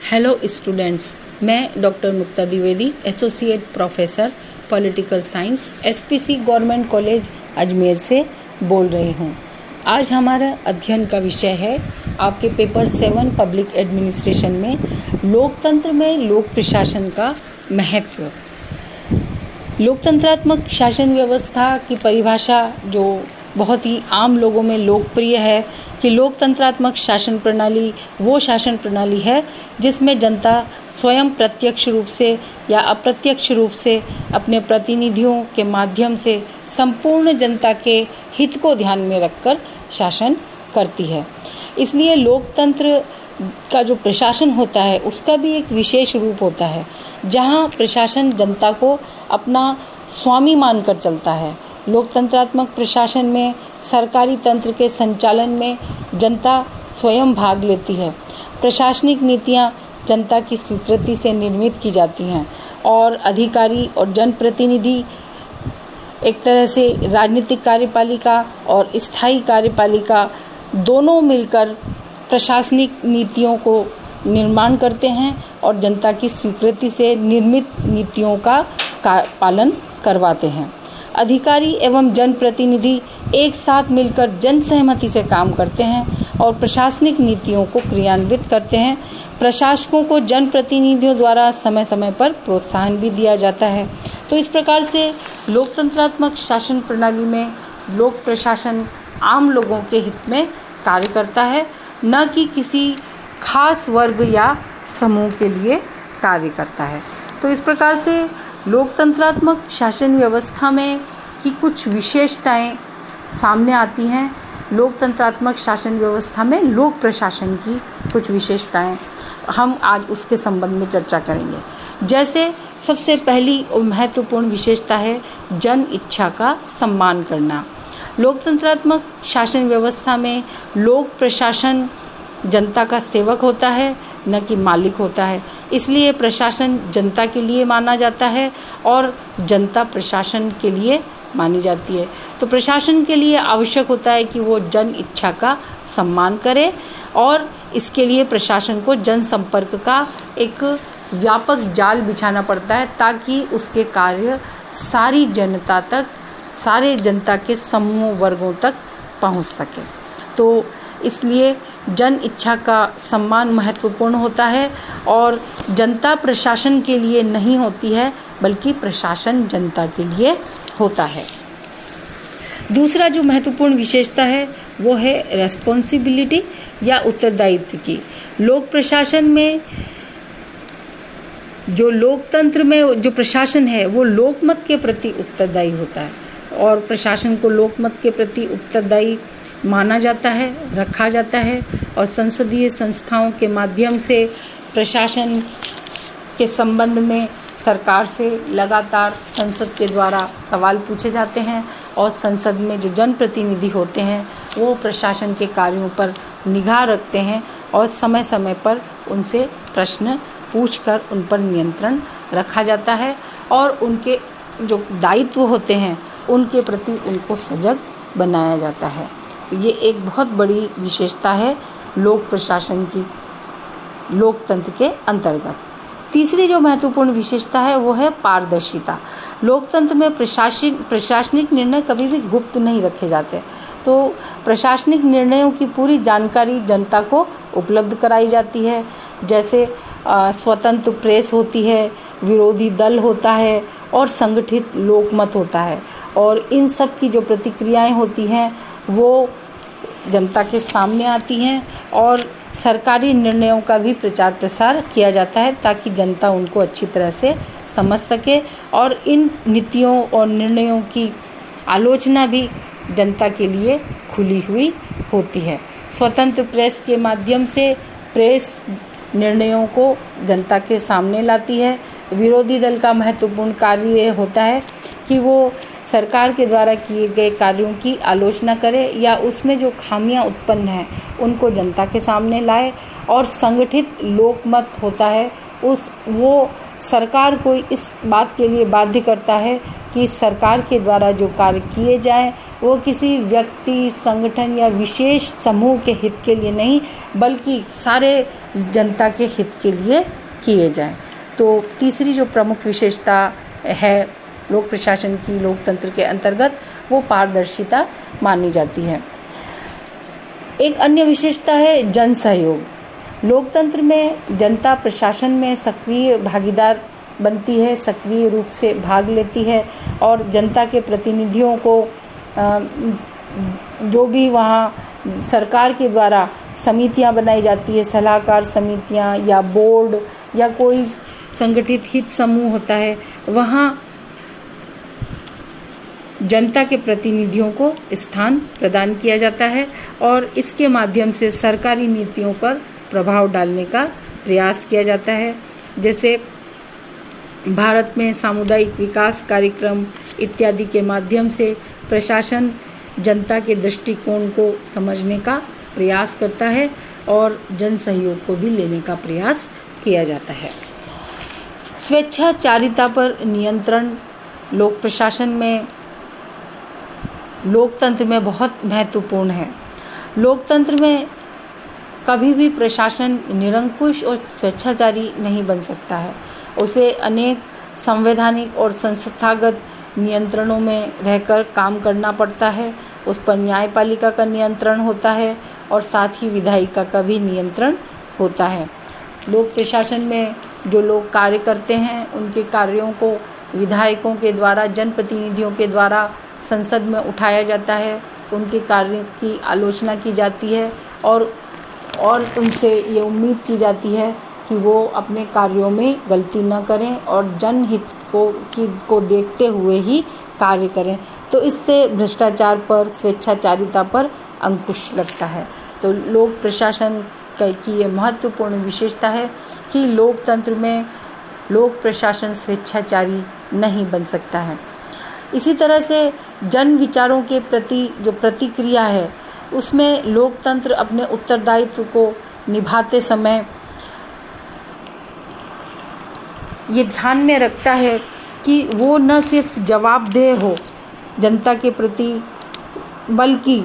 Hello students, मैं doctor Mukta Dwivedi, associate professor political science, SPC government college Ajmer से बोल रही हूँ। आज हमारा अध्ययन का विषय है आपके पेपर 7 पब्लिक एडमिनिस्ट्रेशन में लोकतंत्र में लोक प्रशासन का महत्व। लोकतंत्रात्मक शासन व्यवस्था की परिभाषा जो बहुत ही आम लोगों में लोकप्रिय है कि लोकतंत्रात्मक शासन प्रणाली वो शासन प्रणाली है जिसमें जनता स्वयं प्रत्यक्ष रूप से या अप्रत्यक्ष रूप से अपने प्रतिनिधियों के माध्यम से संपूर्ण जनता के हित को ध्यान में रखकर शासन करती है। इसलिए लोकतंत्र का जो प्रशासन होता है उसका भी एक विशेष रूप होता है, जहां प्रशासन जनता को अपना स्वामी मानकर चलता है। लोकतंत्रात्मक प्रशासन में सरकारी तंत्र के संचालन में जनता स्वयं भाग लेती है। प्रशासनिक नीतियां जनता की स्वीकृति से निर्मित की जाती हैं और अधिकारी और जनप्रतिनिधि एक तरह से राजनीतिक कार्यपालिका और स्थायी कार्यपालिका दोनों मिलकर प्रशासनिक नीतियों को निर्माण करते हैं और जनता की स्वीकृति से निर्मित नीतियों का पालन करवाते हैं। अधिकारी एवं जनप्रतिनिधि एक साथ मिलकर जन सहमति से काम करते हैं और प्रशासनिक नीतियों को क्रियान्वित करते हैं। प्रशासकों को जनप्रतिनिधियों द्वारा समय समय पर प्रोत्साहन भी दिया जाता है। तो इस प्रकार से लोकतंत्रात्मक शासन प्रणाली में लोक प्रशासन आम लोगों के हित में कार्य करता है, न कि किसी खास वर्ग या समूह के लिए कार्य करता है। तो इस प्रकार से लोकतंत्रात्मक शासन व्यवस्था में की कुछ विशेषताएं सामने आती हैं। लोकतंत्रात्मक शासन व्यवस्था में लोक प्रशासन की कुछ विशेषताएं हम आज उसके संबंध में चर्चा करेंगे। जैसे सबसे पहली और महत्वपूर्ण विशेषता है जन इच्छा का सम्मान करना। लोकतंत्रात्मक शासन व्यवस्था में लोक प्रशासन जनता का सेवक होता है, न कि मालिक होता है। इसलिए प्रशासन जनता के लिए माना जाता है और जनता प्रशासन के लिए मानी जाती है। तो प्रशासन के लिए आवश्यक होता है कि वो जन इच्छा का सम्मान करे और इसके लिए प्रशासन को जनसंपर्क का एक व्यापक जाल बिछाना पड़ता है ताकि उसके कार्य सारी जनता तक, सारे जनता के समूह वर्गों तक पहुंच सके। तो इसलिए जन इच्छा का सम्मान महत्वपूर्ण होता है और जनता प्रशासन के लिए नहीं होती है बल्कि प्रशासन जनता के लिए होता है। दूसरा जो महत्वपूर्ण विशेषता है वो है रेस्पॉन्सिबिलिटी या उत्तरदायित्व की। लोक प्रशासन में जो लोकतंत्र में जो प्रशासन है वो लोकमत के प्रति उत्तरदायी होता है और प्रशासन को लोकमत के प्रति उत्तरदायी माना जाता है, रखा जाता है और संसदीय संस्थाओं के माध्यम से प्रशासन के संबंध में सरकार से लगातार संसद के द्वारा सवाल पूछे जाते हैं और संसद में जो जनप्रतिनिधि होते हैं वो प्रशासन के कार्यों पर निगाह रखते हैं और समय समय पर उनसे प्रश्न पूछकर उन पर नियंत्रण रखा जाता है और उनके जो दायित्व होते हैं उनके प्रति उनको सजग बनाया जाता है। ये एक बहुत बड़ी विशेषता है लोक प्रशासन की लोकतंत्र के अंतर्गत। तीसरी जो महत्वपूर्ण विशेषता है वो है पारदर्शिता। लोकतंत्र में प्रशासनिक निर्णय कभी भी गुप्त नहीं रखे जाते। तो प्रशासनिक निर्णयों की पूरी जानकारी जनता को उपलब्ध कराई जाती है। जैसे स्वतंत्र प्रेस होती है, विरोधी दल होता है और संगठित लोकमत होता है और इन सब की जो प्रतिक्रियाएं होती हैं वो जनता के सामने आती हैं और सरकारी निर्णयों का भी प्रचार प्रसार किया जाता है ताकि जनता उनको अच्छी तरह से समझ सके और इन नीतियों और निर्णयों की आलोचना भी जनता के लिए खुली हुई होती है। स्वतंत्र प्रेस के माध्यम से प्रेस निर्णयों को जनता के सामने लाती है। विरोधी दल का महत्वपूर्ण कार्य ये होता है कि वो सरकार के द्वारा किए गए कार्यों की आलोचना करे या उसमें जो खामियां उत्पन्न हैं उनको जनता के सामने लाए और संगठित लोकमत होता है वो सरकार को इस बात के लिए बाध्य करता है कि सरकार के द्वारा जो कार्य किए जाएं वो किसी व्यक्ति, संगठन या विशेष समूह के हित के लिए नहीं, बल्कि सारे जनता के हित के लिए किए जाएं। तो तीसरी जो प्रमुख विशेषता है लोक प्रशासन की लोकतंत्र के अंतर्गत, वो पारदर्शिता मानी जाती है। एक अन्य विशेषता है जन सहयोग। लोकतंत्र में जनता प्रशासन में सक्रिय भागीदार बनती है, सक्रिय रूप से भाग लेती है और जनता के प्रतिनिधियों को जो भी वहाँ सरकार के द्वारा समितियां बनाई जाती है, सलाहकार समितियां या बोर्ड या कोई संगठित हित समूह होता है, वहाँ जनता के प्रतिनिधियों को स्थान प्रदान किया जाता है और इसके माध्यम से सरकारी नीतियों पर प्रभाव डालने का प्रयास किया जाता है। जैसे भारत में सामुदायिक विकास कार्यक्रम इत्यादि के माध्यम से प्रशासन जनता के दृष्टिकोण को समझने का प्रयास करता है और जन सहयोग को भी लेने का प्रयास किया जाता है। स्वेच्छाचारिता पर नियंत्रण लोक प्रशासन में लोकतंत्र में बहुत महत्वपूर्ण है। लोकतंत्र में कभी भी प्रशासन निरंकुश और स्वेच्छाचारी नहीं बन सकता है। उसे अनेक संवैधानिक और संस्थागत नियंत्रणों में रहकर काम करना पड़ता है। उस पर न्यायपालिका का नियंत्रण होता है और साथ ही विधायिका का भी नियंत्रण होता है। लोक प्रशासन में जो लोग कार्य करते हैं, उनके कार्यों को विधायकों के द्वारा, जनप्रतिनिधियों के द्वारा संसद में उठाया जाता है, उनके कार्य की आलोचना की जाती है और उनसे ये उम्मीद की जाती है कि वो अपने कार्यों में गलती न करें और जनहित को देखते हुए ही कार्य करें। तो इससे भ्रष्टाचार पर, स्वेच्छाचारिता पर अंकुश लगता है। तो लोक प्रशासन की ये महत्वपूर्ण विशेषता है कि लोकतंत्र में लोक प्रशासन स्वेच्छाचारी नहीं बन सकता है। इसी तरह से जन विचारों के प्रति जो प्रतिक्रिया है, उसमें लोकतंत्र अपने उत्तरदायित्व को निभाते समय ये ध्यान में रखता है कि वो न सिर्फ जवाबदेह हो जनता के प्रति, बल्कि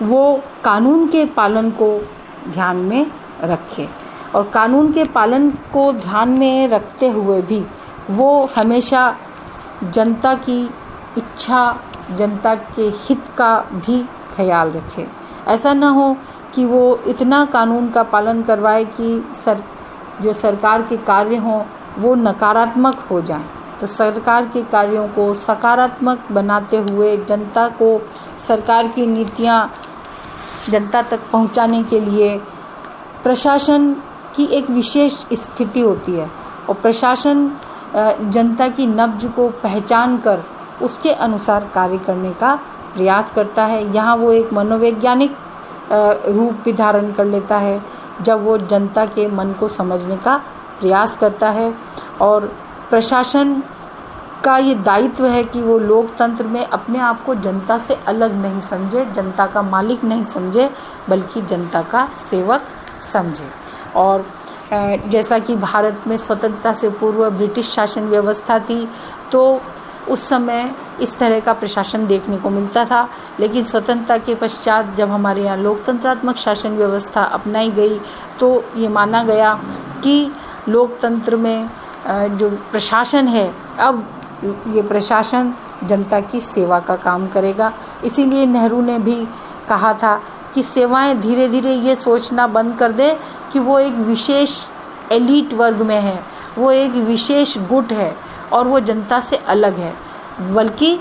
वो कानून के पालन को ध्यान में रखे और कानून के पालन को ध्यान में रखते हुए भी वो हमेशा जनता की इच्छा, जनता के हित का भी ख्याल रखे। ऐसा न हो कि वो इतना कानून का पालन करवाए कि जो सरकार के कार्य हों वो नकारात्मक हो जाएं। तो सरकार के कार्यों को सकारात्मक बनाते हुए जनता को सरकार की नीतियां जनता तक पहुंचाने के लिए प्रशासन की एक विशेष स्थिति होती है और प्रशासन जनता की नब्ज को पहचान कर उसके अनुसार कार्य करने का प्रयास करता है। यहाँ वो एक मनोवैज्ञानिक रूप भी धारण कर लेता है जब वो जनता के मन को समझने का प्रयास करता है और प्रशासन का ये दायित्व है कि वो लोकतंत्र में अपने आप को जनता से अलग नहीं समझे, जनता का मालिक नहीं समझे, बल्कि जनता का सेवक समझे। और जैसा कि भारत में स्वतंत्रता से पूर्व ब्रिटिश शासन व्यवस्था थी, तो उस समय इस तरह का प्रशासन देखने को मिलता था, लेकिन स्वतंत्रता के पश्चात जब हमारे यहाँ लोकतंत्रात्मक शासन व्यवस्था अपनाई गई तो ये माना गया कि लोकतंत्र में जो प्रशासन है, अब ये प्रशासन जनता की सेवा का काम करेगा। इसीलिए नेहरू ने भी कहा था कि सेवाएं धीरे धीरे ये सोचना बंद कर दे कि वो एक विशेष एलीट वर्ग में है, वो एक विशेष गुट है और वो जनता से अलग है, बल्कि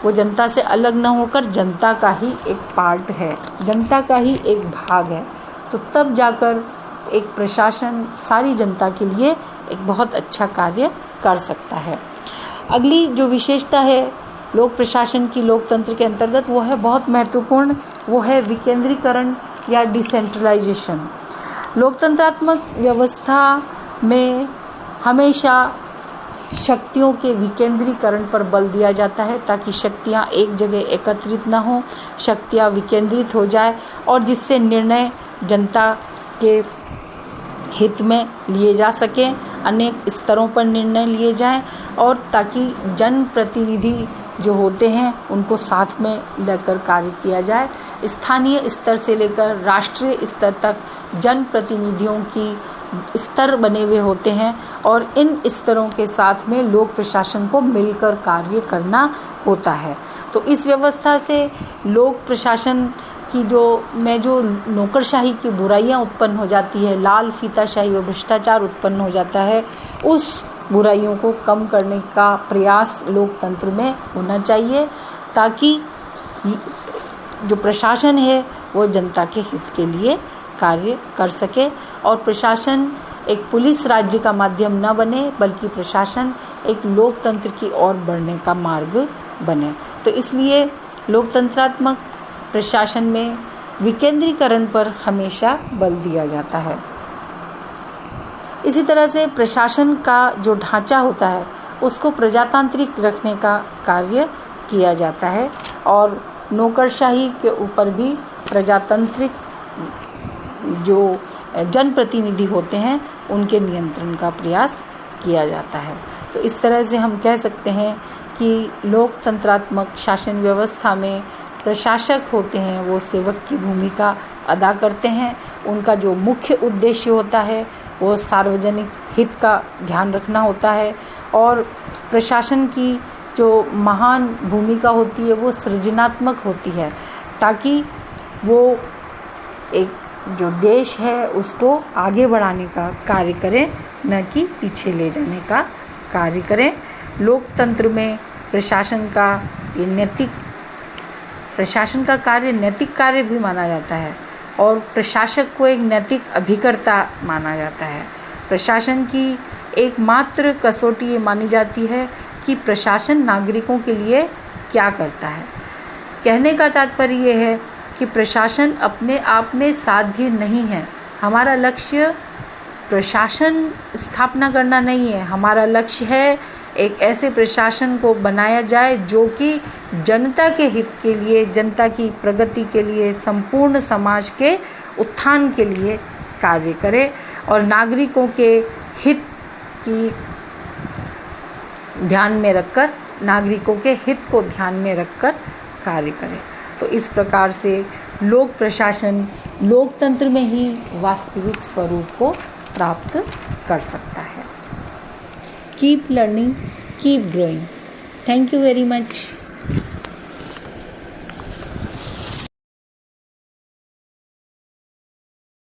वो जनता से अलग न होकर जनता का ही एक पार्ट है, जनता का ही एक भाग है। तो तब जाकर एक प्रशासन सारी जनता के लिए एक बहुत अच्छा कार्य कर सकता है। अगली जो विशेषता है लोक प्रशासन की लोकतंत्र के अंतर्गत, वो है बहुत महत्वपूर्ण, वो है विकेंद्रीकरण या डिसेंट्रलाइजेशन। लोकतंत्रात्मक व्यवस्था में हमेशा शक्तियों के विकेंद्रीकरण पर बल दिया जाता है ताकि शक्तियां एक जगह एकत्रित न हो, शक्तियां विकेंद्रित हो जाए और जिससे निर्णय जनता के हित में लिए जा सके, अनेक स्तरों पर निर्णय लिए जाएं और ताकि जनप्रतिनिधि जो होते हैं उनको साथ में लेकर कार्य किया जाए। स्थानीय स्तर से लेकर राष्ट्रीय स्तर तक जनप्रतिनिधियों की स्तर बने हुए होते हैं और इन स्तरों के साथ में लोक प्रशासन को मिलकर कार्य करना होता है। तो इस व्यवस्था से लोक प्रशासन की जो नौकरशाही की बुराइयां उत्पन्न हो जाती है, लाल फीताशाही और भ्रष्टाचार उत्पन्न हो जाता है, उस बुराइयों को कम करने का प्रयास लोकतंत्र में होना चाहिए, ताकि जो प्रशासन है वो जनता के हित के लिए कार्य कर सके और प्रशासन एक पुलिस राज्य का माध्यम न बने, बल्कि प्रशासन एक लोकतंत्र की ओर बढ़ने का मार्ग बने। तो इसलिए लोकतंत्रात्मक प्रशासन में विकेंद्रीकरण पर हमेशा बल दिया जाता है। इसी तरह से प्रशासन का जो ढांचा होता है उसको प्रजातांत्रिक रखने का कार्य किया जाता है और नौकरशाही के ऊपर भी प्रजातांत्रिक जो जनप्रतिनिधि होते हैं उनके नियंत्रण का प्रयास किया जाता है। तो इस तरह से हम कह सकते हैं कि लोकतंत्रात्मक शासन व्यवस्था में प्रशासक होते हैं वो सेवक की भूमिका अदा करते हैं। उनका जो मुख्य उद्देश्य होता है वो सार्वजनिक हित का ध्यान रखना होता है और प्रशासन की जो महान भूमिका होती है वो सृजनात्मक होती है, ताकि वो एक जो देश है उसको आगे बढ़ाने का कार्य करें, न कि पीछे ले जाने का कार्य करें। लोकतंत्र में प्रशासन का कार्य नैतिक कार्य भी माना जाता है और प्रशासक को एक नैतिक अभिकर्ता माना जाता है। प्रशासन की एकमात्र कसौटी ये मानी जाती है कि प्रशासन नागरिकों के लिए क्या करता है। कहने का तात्पर्य ये है कि प्रशासन अपने आप में साध्य नहीं है। हमारा लक्ष्य प्रशासन स्थापना करना नहीं है। हमारा लक्ष्य है एक ऐसे प्रशासन को बनाया जाए जो कि जनता के हित के लिए, जनता की प्रगति के लिए, संपूर्ण समाज के उत्थान के लिए कार्य करे और नागरिकों के हित की ध्यान में रखकर, नागरिकों के हित को ध्यान में रखकर कार्य करे। तो इस प्रकार से लोक प्रशासन लोकतंत्र में ही वास्तविक स्वरूप को प्राप्त कर सकता है। Keep learning, keep growing. Thank you very much.